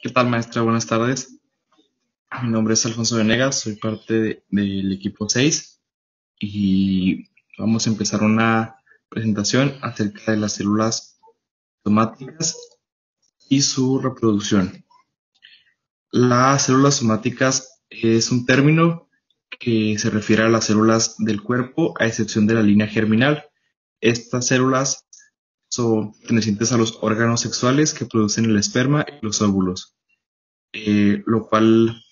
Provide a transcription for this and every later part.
¿Qué tal, maestra? Buenas tardes. Mi nombre es Alfonso Venegas, soy parte del equipo 6 y vamos a empezar una presentación acerca de las células somáticas y su reproducción. Las células somáticas es un término que se refiere a las células del cuerpo, a excepción de la línea germinal. Estas células son pertenecientes a los órganos sexuales que producen el esperma y los óvulos, lo cual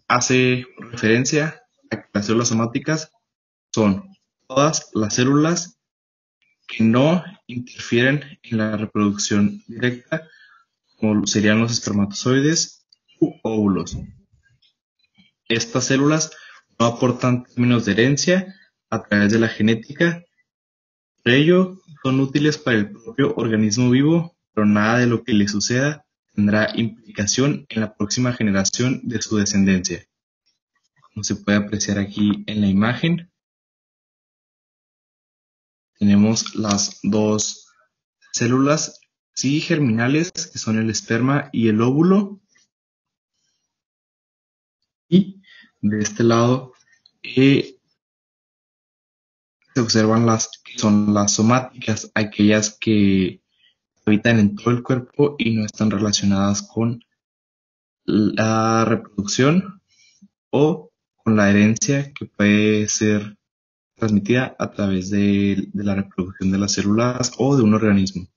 hace referencia a que las células somáticas son todas las células que no interfieren en la reproducción directa, como serían los espermatozoides u óvulos. Estas células no aportan términos de herencia a través de la genética, por ello son útiles para el propio organismo vivo, pero nada de lo que le suceda tendrá implicación en la próxima generación de su descendencia. Como se puede apreciar aquí en la imagen, tenemos las dos células sí germinales, que son el esperma y el óvulo. Y de este lado se observan las que son las somáticas, aquellas que habitan en todo el cuerpo y no están relacionadas con la reproducción o con la herencia que puede ser transmitida a través de la reproducción de las células o de un organismo.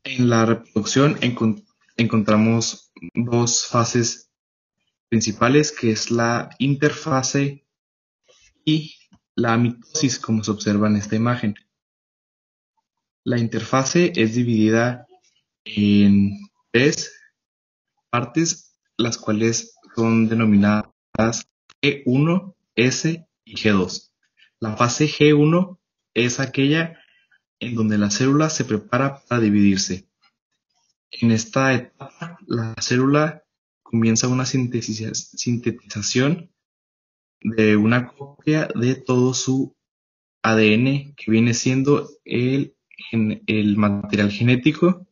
En la reproducción encontramos dos fases principales, que es la interfase y la mitosis, como se observa en esta imagen. La interfase es dividida en tres partes, las cuales son denominadas G1, S y G2. La fase G1 es aquella en donde la célula se prepara para dividirse. En esta etapa, la célula comienza una sintetización de una copia de todo su ADN, que viene siendo el material genético.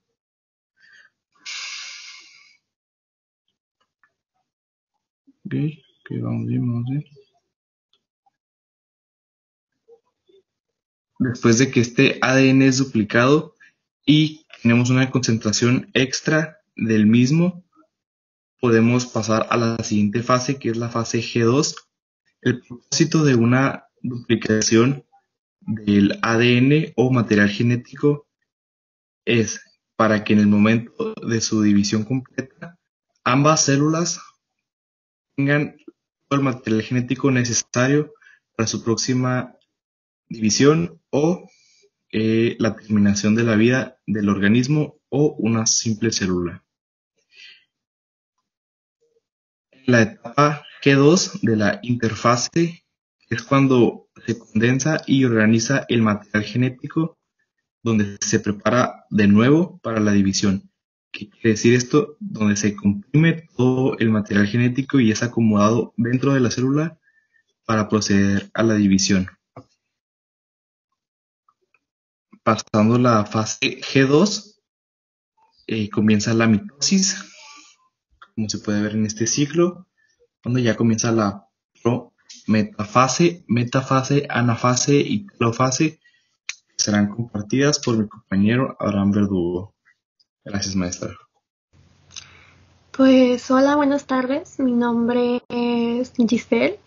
Okay, vamos bien. Después de que este ADN es duplicado y tenemos una concentración extra del mismo, podemos pasar a la siguiente fase, que es la fase G2. El propósito de una duplicación del ADN o material genético es para que en el momento de su división completa, ambas células tengan todo el material genético necesario para su próxima división o la terminación de la vida del organismo o una simple célula. La etapa G2 de la interfase es cuando se condensa y organiza el material genético, donde se prepara de nuevo para la división. ¿Qué quiere decir esto? Donde se comprime todo el material genético y es acomodado dentro de la célula para proceder a la división. Pasando la fase G2, comienza la mitosis, como se puede ver en este ciclo, donde ya comienza la prometafase, metafase, anafase y telofase, que serán compartidas por mi compañero Abraham Verdugo. Gracias, maestra. Pues hola, buenas tardes. Mi nombre es Giselle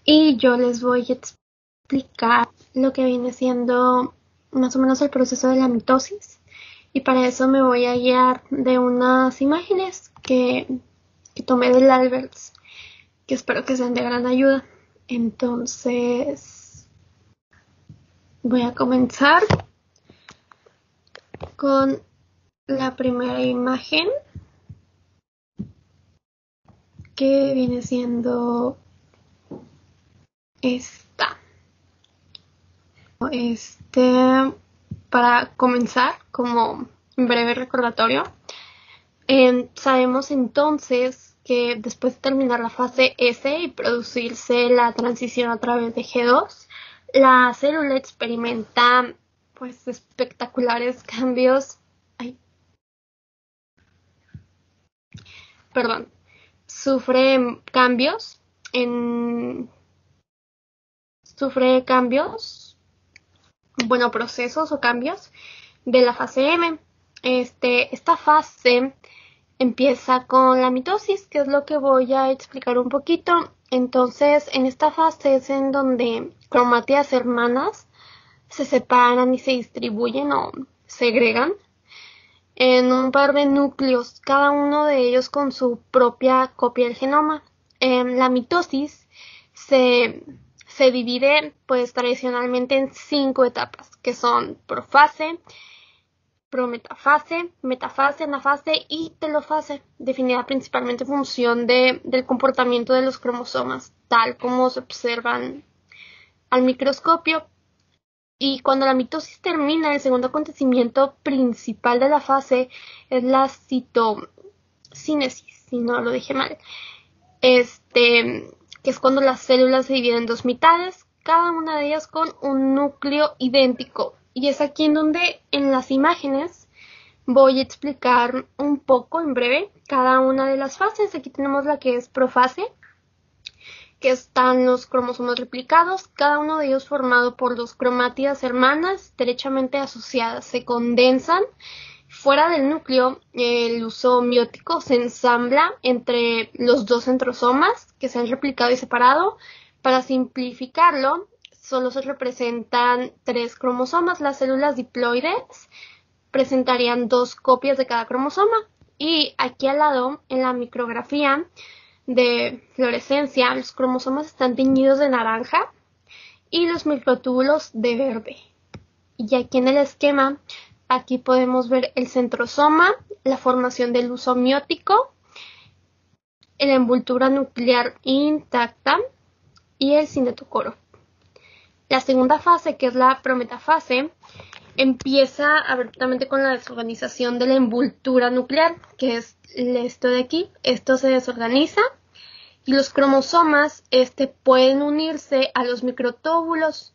y yo les voy a explicar lo que viene siendo más o menos el proceso de la mitosis. Y para eso me voy a guiar de unas imágenes que tomé del Alberts, que espero que sean de gran ayuda. Entonces, voy a comenzar con la primera imagen, que viene siendo esta. Para comenzar, como breve recordatorio, sabemos entonces que después de terminar la fase S y producirse la transición a través de G2, la célula experimenta pues espectaculares cambios. Sufre cambios en procesos o cambios de la fase M. Esta fase empieza con la mitosis, que es lo que voy a explicar un poquito. Entonces, en esta fase es en donde cromátidas hermanas se separan y se distribuyen o segregan en un par de núcleos, cada uno de ellos con su propia copia del genoma. La mitosis se divide pues tradicionalmente en 5 etapas, que son profase, prometafase, metafase, anafase y telofase, definida principalmente en función del comportamiento de los cromosomas, tal como se observan al microscopio. Y cuando la mitosis termina, el segundo acontecimiento principal de la fase es la citocínesis, si no lo dije mal. Que es cuando las células se dividen en 2 mitades, cada una de ellas con un núcleo idéntico. Y es aquí en donde en las imágenes voy a explicar un poco en breve cada una de las fases. Aquí tenemos la que es profase, que están los cromosomas replicados, cada uno de ellos formado por 2 cromátidas hermanas derechamente asociadas. Se condensan fuera del núcleo, el uso miótico se ensambla entre los 2 centrosomas que se han replicado y separado. Para simplificarlo, solo se representan 3 cromosomas. Las células diploides presentarían 2 copias de cada cromosoma. Y aquí al lado, en la micrografía de fluorescencia, los cromosomas están teñidos de naranja y los microtúbulos de verde. Y aquí en el esquema, aquí podemos ver el centrosoma, la formación del uso miótico, la envoltura nuclear intacta y el cinetocoro. La segunda fase, que es la prometafase, empieza abruptamente con la desorganización de la envoltura nuclear, que es esto de aquí. Esto se desorganiza y los cromosomas pueden unirse a los microtúbulos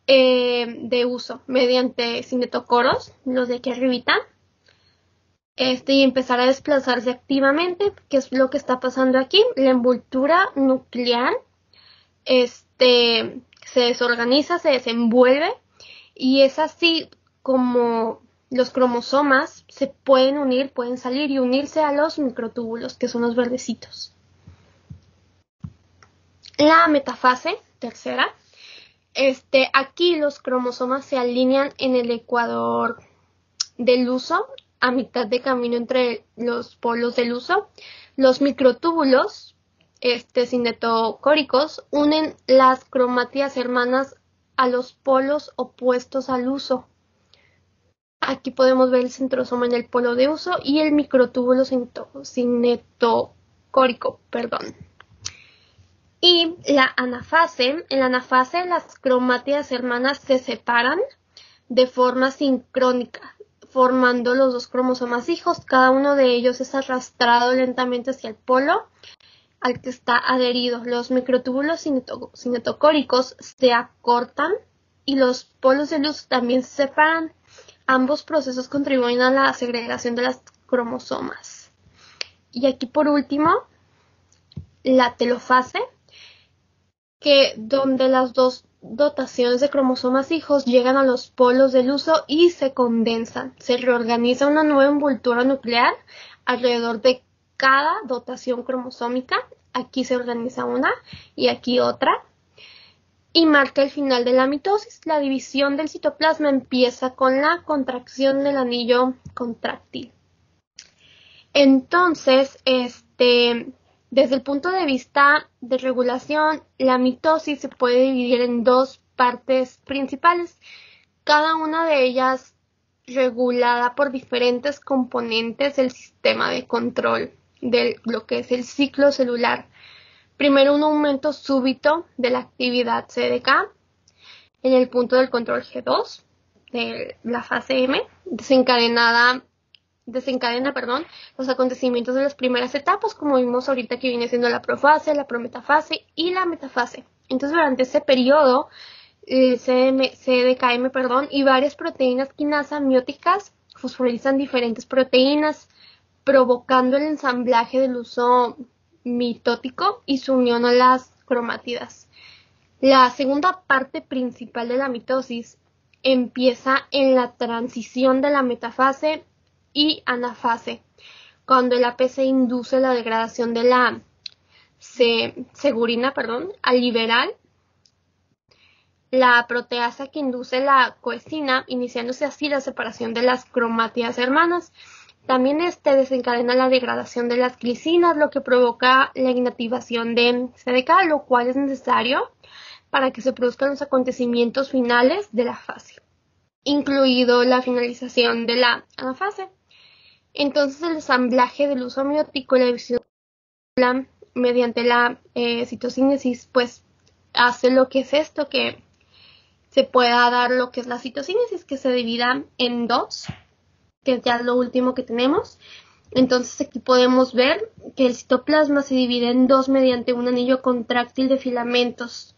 de uso mediante cinetocoros, los de aquí arribita, y empezar a desplazarse activamente, que es lo que está pasando aquí. La envoltura nuclear se desorganiza, se desenvuelve, y es así como los cromosomas se pueden unir, pueden salir y unirse a los microtúbulos, que son los verdecitos. La metafase, tercera, aquí los cromosomas se alinean en el ecuador del uso, a mitad de camino entre los polos del uso. Los microtúbulos cinetocóricos unen las cromátidas hermanas a los polos opuestos al uso. Aquí podemos ver el centrosoma en el polo de uso y el microtúbulo cinetocórico, Y la anafase, en la anafase las cromátidas hermanas se separan de forma sincrónica, formando los 2 cromosomas hijos. Cada uno de ellos es arrastrado lentamente hacia el polo al que está adherido. Los microtúbulos cinetocóricos se acortan y los polos de luz también se separan. Ambos procesos contribuyen a la segregación de las cromosomas. Y aquí por último, la telofase, donde las 2 dotaciones de cromosomas hijos llegan a los polos del uso y se condensan. Se reorganiza una nueva envoltura nuclear alrededor de cada dotación cromosómica. Aquí se organiza una y aquí otra. Y marca el final de la mitosis. La división del citoplasma empieza con la contracción del anillo contráctil. Entonces, desde el punto de vista de regulación, la mitosis se puede dividir en 2 partes principales, cada una de ellas regulada por diferentes componentes del sistema de control de lo que es el ciclo celular. Primero, un aumento súbito de la actividad CDK en el punto del control G2 de la fase M, desencadena los acontecimientos de las primeras etapas, como vimos ahorita, que viene siendo la profase, la prometafase y la metafase. Entonces, durante ese periodo CDKM, perdón, y varias proteínas quinasa mióticas fosforilizan diferentes proteínas, provocando el ensamblaje del uso mitótico y su unión a las cromátidas. La segunda parte principal de la mitosis empieza en la transición de la metafase y anafase, cuando el APC induce la degradación de la segurina, al liberar la proteasa que induce la coesina, iniciándose así la separación de las cromátidas hermanas. También desencadena la degradación de las glicinas, lo que provoca la inactivación de CDK, lo cual es necesario para que se produzcan los acontecimientos finales de la fase, incluido la finalización de la anafase. Entonces el ensamblaje del uso amniótico y la división mediante la citosíntesis pues hace lo que es esto, que se pueda dar lo que es la citosíntesis, que se divida en dos, que es ya lo último que tenemos. Entonces aquí podemos ver que el citoplasma se divide en dos mediante un anillo contráctil de filamentos,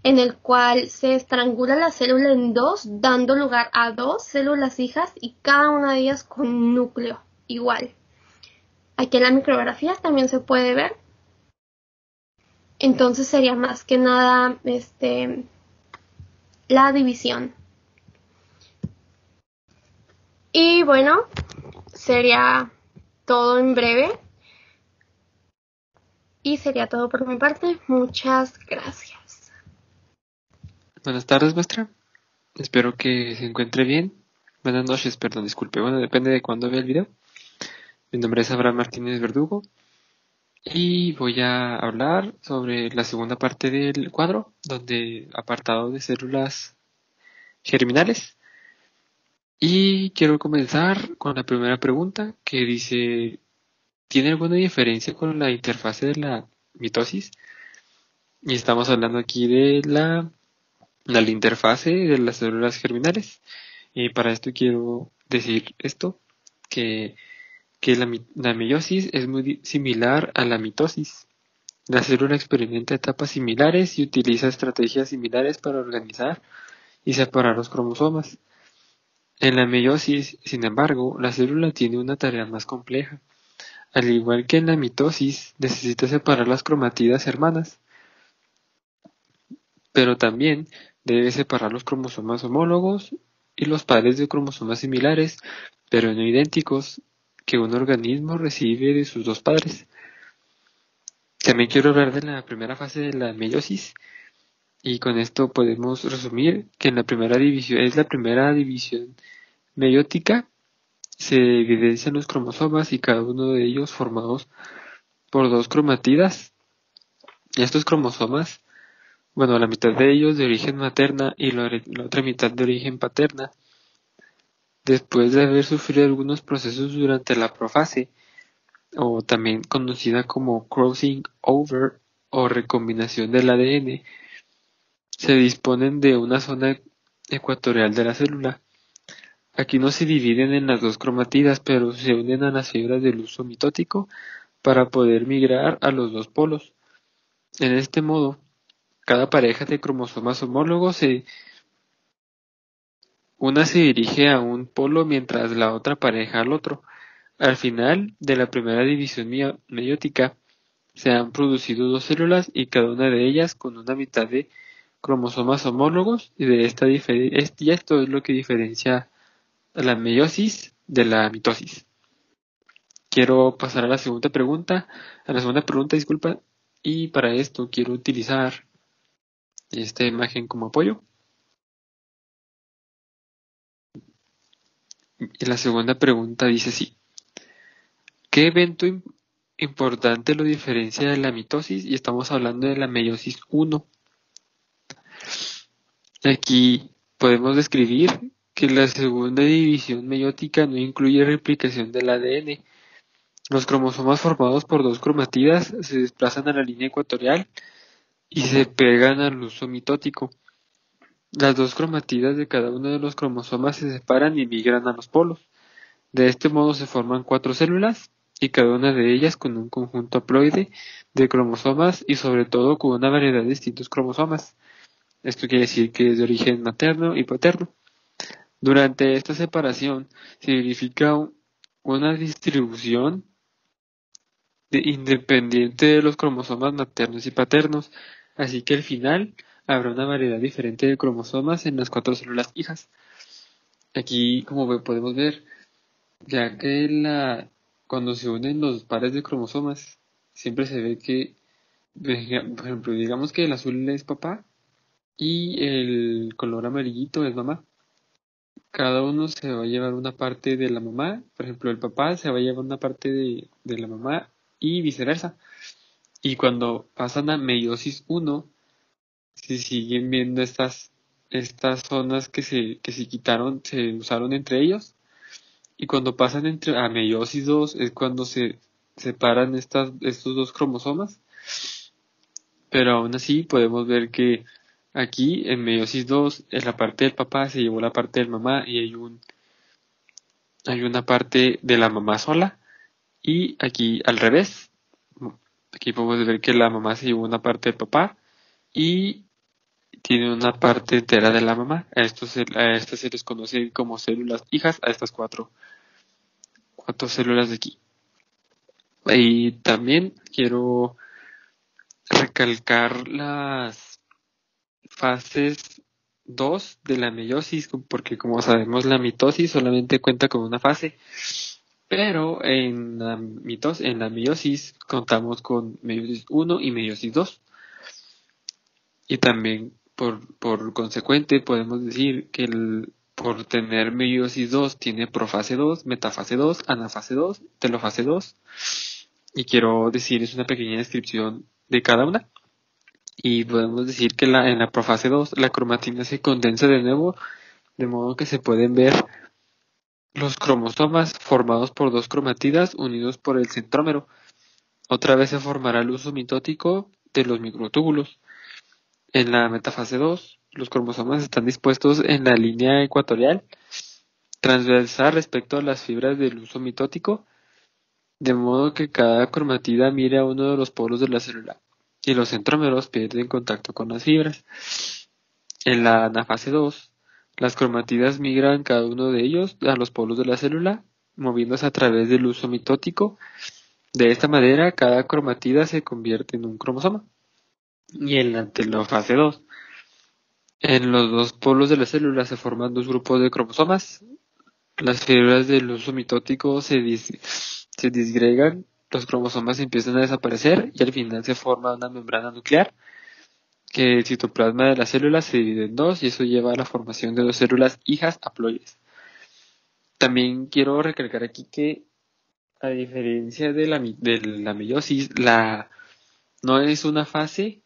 en el cual se estrangula la célula en dos, dando lugar a dos células hijas y cada una de ellas con núcleo igual. Aquí en la micrografía también se puede ver. Entonces sería más que nada la división. Y bueno, sería todo en breve. Y sería todo por mi parte. Muchas gracias. Buenas tardes, maestra. Espero que se encuentre bien. Buenas noches, perdón, disculpe. Bueno, depende de cuándo vea el video. Mi nombre es Abraham Martínez Verdugo y voy a hablar sobre la segunda parte del cuadro, donde apartado de células germinales. Y quiero comenzar con la primera pregunta que dice: ¿tiene alguna diferencia con la interfase de la mitosis? Y estamos hablando aquí de la interfase de las células germinales. Y para esto quiero decir esto, que la meiosis es muy similar a la mitosis. La célula experimenta etapas similares y utiliza estrategias similares para organizar y separar los cromosomas. En la meiosis, sin embargo, la célula tiene una tarea más compleja. Al igual que en la mitosis, necesita separar las cromátidas hermanas, pero también debe separar los cromosomas homólogos y los pares de cromosomas similares, pero no idénticos, que un organismo recibe de sus dos padres. También quiero hablar de la primera fase de la meiosis, y con esto podemos resumir que en la primera división meiótica. Se evidencian los cromosomas y cada uno de ellos formados por dos cromátidas. Estos cromosomas, la mitad de ellos de origen materna y la otra mitad de origen paterna, después de haber sufrido algunos procesos durante la profase, o también conocida como crossing over o recombinación del ADN, se disponen de una zona ecuatorial de la célula. Aquí no se dividen en las dos cromátidas, pero se unen a las fibras del uso mitótico para poder migrar a los dos polos. En este modo, cada pareja de cromosomas homólogos una se dirige a un polo mientras la otra pareja al otro. Al final de la primera división meiótica, se han producido dos células y cada una de ellas con una mitad de cromosomas homólogos, y esto es lo que diferencia a la meiosis de la mitosis. Quiero pasar a la segunda pregunta, disculpa, y para esto quiero utilizar esta imagen como apoyo. Y la segunda pregunta dice así: ¿qué evento importante lo diferencia de la mitosis? Y estamos hablando de la meiosis 1. Aquí podemos describir que la segunda división meiótica no incluye replicación del ADN. Los cromosomas formados por dos cromátidas se desplazan a la línea ecuatorial y se pegan al uso mitótico. Las dos cromátidas de cada uno de los cromosomas se separan y migran a los polos. De este modo se forman 4 células, y cada una de ellas con un conjunto haploide de cromosomas y sobre todo con una variedad de distintos cromosomas. Esto quiere decir que es de origen materno y paterno. Durante esta separación se verifica una distribución independiente de los cromosomas maternos y paternos, así que al final habrá una variedad diferente de cromosomas en las 4 células hijas. Aquí, como podemos ver, ya que cuando se unen los pares de cromosomas, siempre se ve que, por ejemplo, digamos que el azul es papá y el color amarillito es mamá. Cada uno se va a llevar una parte de la mamá, por ejemplo, el papá se va a llevar una parte de la mamá y viceversa. Y cuando pasan a meiosis 1, se siguen viendo estas zonas que se quitaron, se usaron entre ellos. Y cuando pasan a meiosis 2 es cuando se separan estos dos cromosomas. Pero aún así podemos ver que aquí en meiosis 2 en la parte del papá se llevó la parte del mamá y hay una parte de la mamá sola. Y aquí al revés. Aquí podemos ver que la mamá se llevó una parte del papá y tiene una parte entera de la mamá. A estas se les conoce como células hijas, a estas cuatro células de aquí. Y también quiero recalcar las fases 2 de la meiosis, porque como sabemos la mitosis solamente cuenta con una fase, pero en la meiosis contamos con meiosis 1 y meiosis 2. Y también por consecuente podemos decir que por tener meiosis 2 tiene profase 2, metafase 2, anafase 2, telofase 2. Y quiero decirles una pequeña descripción de cada una. Y podemos decir que en la profase 2 la cromatina se condensa de nuevo, de modo que se pueden ver los cromosomas formados por dos cromatidas unidos por el centrómero. Otra vez se formará el uso mitótico de los microtúbulos. En la metafase 2, los cromosomas están dispuestos en la línea ecuatorial transversal respecto a las fibras del uso mitótico, de modo que cada cromatida mire a uno de los polos de la célula y los centrómeros pierden contacto con las fibras. En la anafase 2, las cromatidas migran cada uno de ellos a los polos de la célula, moviéndose a través del uso mitótico. De esta manera, cada cromatida se convierte en un cromosoma. Y en la telofase 2, en los dos polos de la célula se forman dos grupos de cromosomas. Las fibras del uso mitótico se disgregan, los cromosomas empiezan a desaparecer y al final se forma una membrana nuclear, que el citoplasma de la célula se divide en dos y eso lleva a la formación de dos células hijas haploides. También quiero recalcar aquí que a diferencia de la meiosis, no es una fase,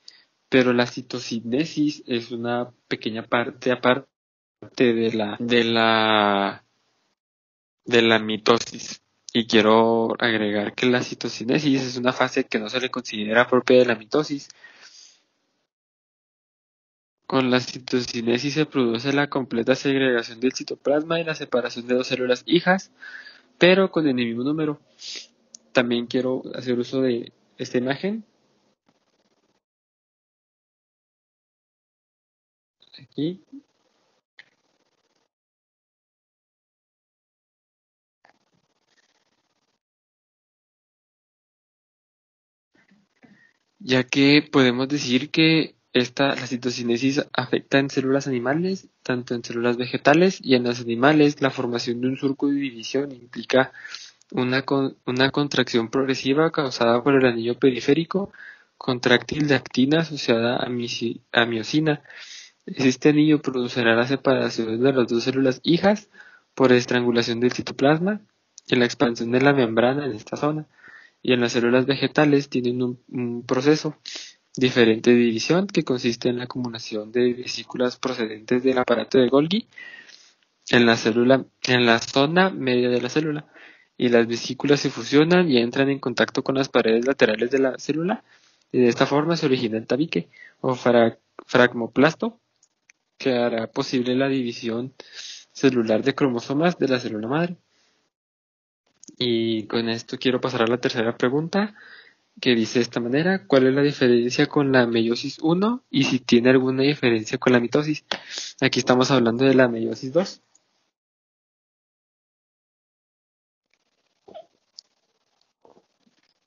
pero la citocinesis es una pequeña parte aparte de la mitosis. Y quiero agregar que la citocinesis es una fase que no se le considera propia de la mitosis. Con la citocinesis se produce la completa segregación del citoplasma y la separación de dos células hijas, pero con el mismo número. También quiero hacer uso de esta imagen. Aquí. Ya que podemos decir que la citocinesis afecta en células animales, tanto en células vegetales y en las animales. La formación de un surco de división implica una contracción progresiva causada por el anillo periférico contráctil de actina asociada a miosina. Este anillo producirá la separación de las dos células hijas por estrangulación del citoplasma y la expansión de la membrana en esta zona. Y en las células vegetales tienen un proceso diferente de división que consiste en la acumulación de vesículas procedentes del aparato de Golgi en la zona media de la célula, y las vesículas se fusionan y entran en contacto con las paredes laterales de la célula, y de esta forma se origina el tabique o fragmoplasto, que hará posible la división celular de cromosomas de la célula madre. Y con esto quiero pasar a la tercera pregunta, que dice de esta manera: ¿cuál es la diferencia con la meiosis 1 y si tiene alguna diferencia con la mitosis? Aquí estamos hablando de la meiosis 2.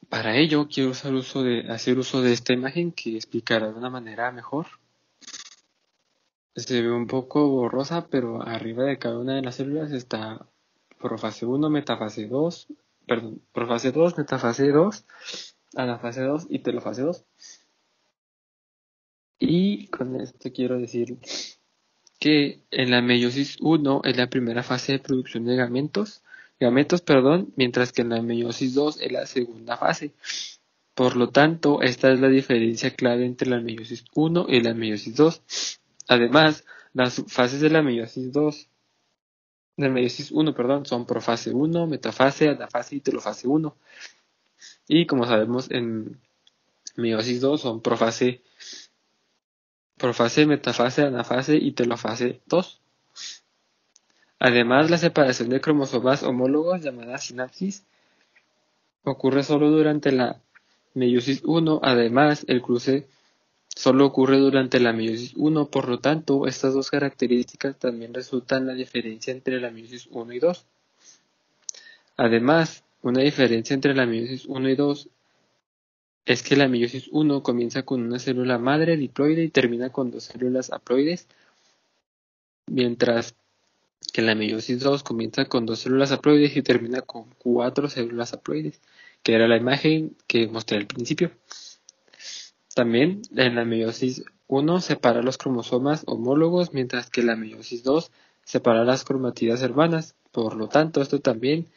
Para ello quiero hacer uso de esta imagen que explicará de una manera mejor. Se ve un poco borrosa, pero arriba de cada una de las células está profase 1, metafase 2, profase 2, metafase 2, anafase 2 y telofase 2. Y con esto quiero decir que en la meiosis 1 es la primera fase de producción de gametos, mientras que en la meiosis 2 es la segunda fase. Por lo tanto, esta es la diferencia clave entre la meiosis 1 y la meiosis 2. Además, las fases de la meiosis 1, son profase 1, metafase, anafase y telofase 1. Y como sabemos, en meiosis 2 son profase, metafase, anafase y telofase 2. Además, la separación de cromosomas homólogos, llamada sinapsis, ocurre solo durante la meiosis 1. Además, el cruce solo ocurre durante la meiosis 1, por lo tanto, estas dos características también resultan la diferencia entre la meiosis 1 y 2. Además, una diferencia entre la meiosis 1 y 2 es que la meiosis 1 comienza con una célula madre diploide y termina con 2 células haploides, mientras que la meiosis 2 comienza con 2 células haploides y termina con 4 células haploides, que era la imagen que mostré al principio. También en la meiosis 1 separa los cromosomas homólogos, mientras que la meiosis 2 separa las cromatidas hermanas. Por lo tanto, esto también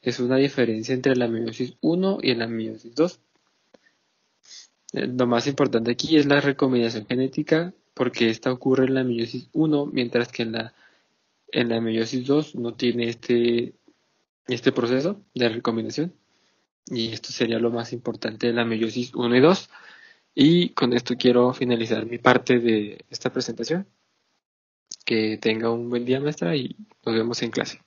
es una diferencia entre la meiosis 1 y la meiosis 2. Lo más importante aquí es la recombinación genética, porque esta ocurre en la meiosis 1, mientras que en la meiosis 2 no tiene este proceso de recombinación. Y esto sería lo más importante de la meiosis 1 y 2. Y con esto quiero finalizar mi parte de esta presentación. Que tenga un buen día, maestra, y nos vemos en clase.